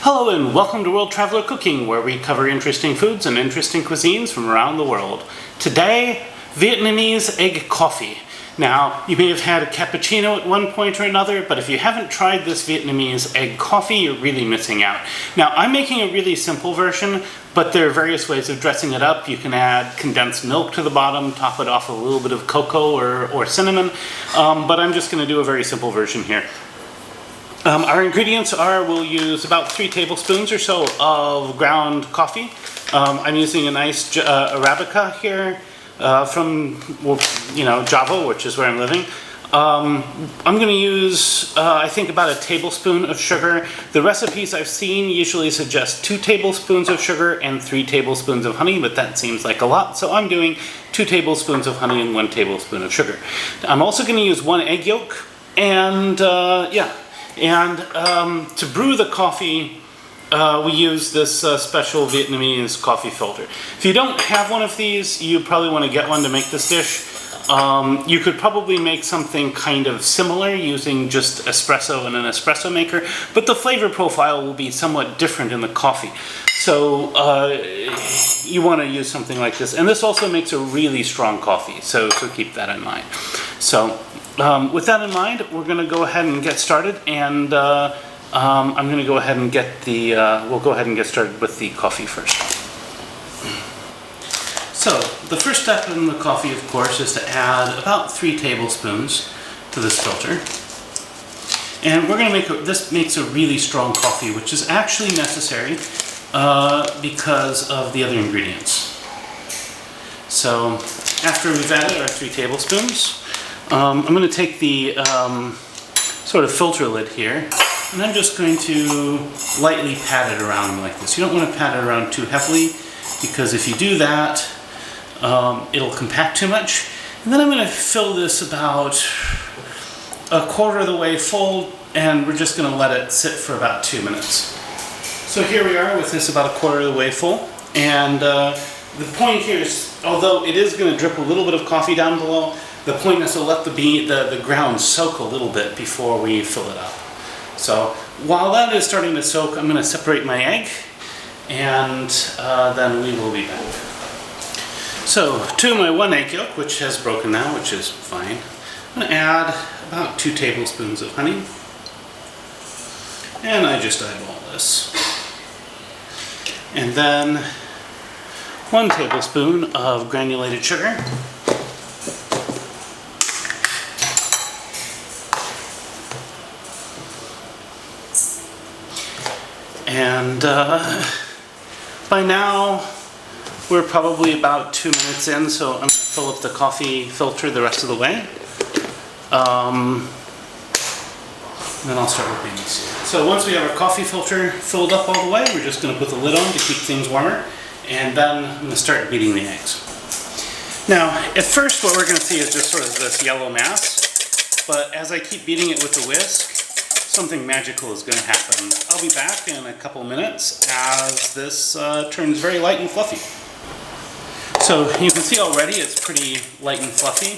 Hello and welcome to World Traveler Cooking, where we cover interesting foods and interesting cuisines from around the world. Today, Vietnamese egg coffee. Now, you may have had a cappuccino at one point or another, but if you haven't tried this Vietnamese egg coffee, you're really missing out. Now, I'm making a really simple version, but there are various ways of dressing it up. You can add condensed milk to the bottom, top it off with a little bit of cocoa or cinnamon, but I'm just going to do a very simple version here. Our ingredients are, we'll use about 3 tablespoons or so of ground coffee. I'm using a nice Arabica here from, Java, which is where I'm living. I'm going to use, I think, about a tablespoon of sugar. The recipes I've seen usually suggest 2 tablespoons of sugar and 3 tablespoons of honey, but that seems like a lot, so I'm doing 2 tablespoons of honey and 1 tablespoon of sugar. I'm also going to use 1 egg yolk, and to brew the coffee, we use this special Vietnamese coffee filter. If you don't have one of these, you probably want to get one to make this dish. You could probably make something kind of similar using just espresso and an espresso maker, but the flavor profile will be somewhat different in the coffee. So you want to use something like this. And this also makes a really strong coffee, so keep that in mind. So with that in mind, we're going to go ahead and get started, and I'm going to go ahead and get the, we'll go ahead and get started with the coffee first. So the first step in the coffee, of course, is to add about 3 tablespoons to this filter. And we're going to this makes a really strong coffee, which is actually necessary because of the other ingredients. So after we've added our 3 tablespoons, I'm going to take the sort of filter lid here, and I'm just going to lightly pat it around like this. You don't want to pat it around too heavily, because if you do that, it'll compact too much. And then I'm going to fill this about 1/4 of the way full, and we're just going to let it sit for about 2 minutes. So here we are with this about 1/4 of the way full, and the point here is, although it is going to drip a little bit of coffee down below, the point is to let the ground soak a little bit before we fill it up. So while that is starting to soak, I'm going to separate my egg, and then we will be back. So to my 1 egg yolk, which has broken now, which is fine, I'm going to add about 2 tablespoons of honey, and I just eyeball this. And then 1 tablespoon of granulated sugar. And by now, we're probably about 2 minutes in, so I'm going to fill up the coffee filter the rest of the way. And then I'll start working this. So once we have our coffee filter filled up all the way, we're just going to put the lid on to keep things warmer, and then I'm going to start beating the eggs. Now, at first what we're going to see is just sort of this yellow mass, but as I keep beating it with the whisk, something magical is going to happen. I'll be back in a couple minutes as this turns very light and fluffy. So you can see already it's pretty light and fluffy,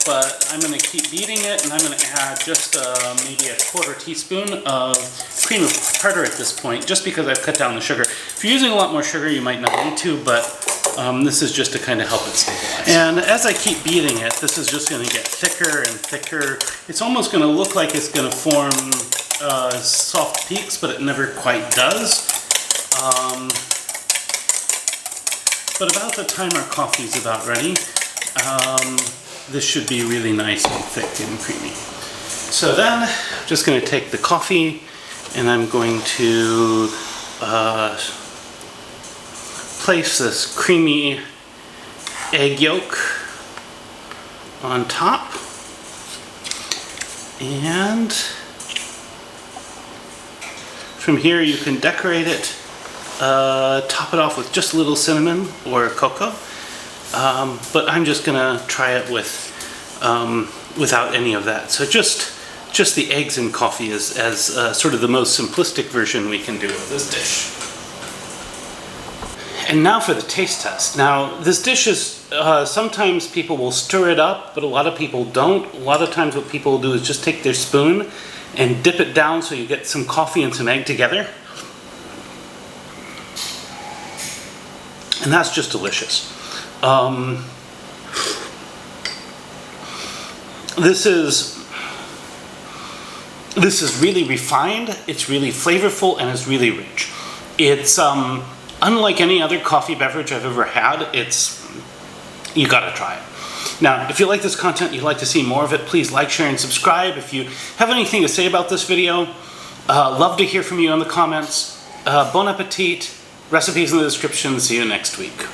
but I'm going to keep beating it, and I'm going to add just maybe a 1/4 teaspoon of cream of tartar at this point, just because I've cut down the sugar. If you're using a lot more sugar, you might not need to, but this is just to kind of help it stabilize. And as I keep beating it, this is just going to get thicker and thicker. It's almost going to look like it's going to form soft peaks, but it never quite does. But about the time our coffee is about ready, this should be really nice and thick and creamy. So then, I'm just going to take the coffee, and I'm going to place this creamy egg yolk on top, and from here you can decorate it, top it off with just a little cinnamon or cocoa, but I'm just gonna try it with without any of that. So just the eggs and coffee is sort of the most simplistic version we can do of this dish. And now for the taste test. Now, this dish is, sometimes people will stir it up, but a lot of people don't. A lot of times what people will do is just take their spoon and dip it down so you get some coffee and some egg together. And that's just delicious. This is really refined, it's really flavorful, and it's really rich. It's unlike any other coffee beverage I've ever had. You gotta try it. Now, if you like this content, you'd like to see more of it, please like, share, and subscribe. If you have anything to say about this video, love to hear from you in the comments. Bon appetit. Recipes in the description. See you next week.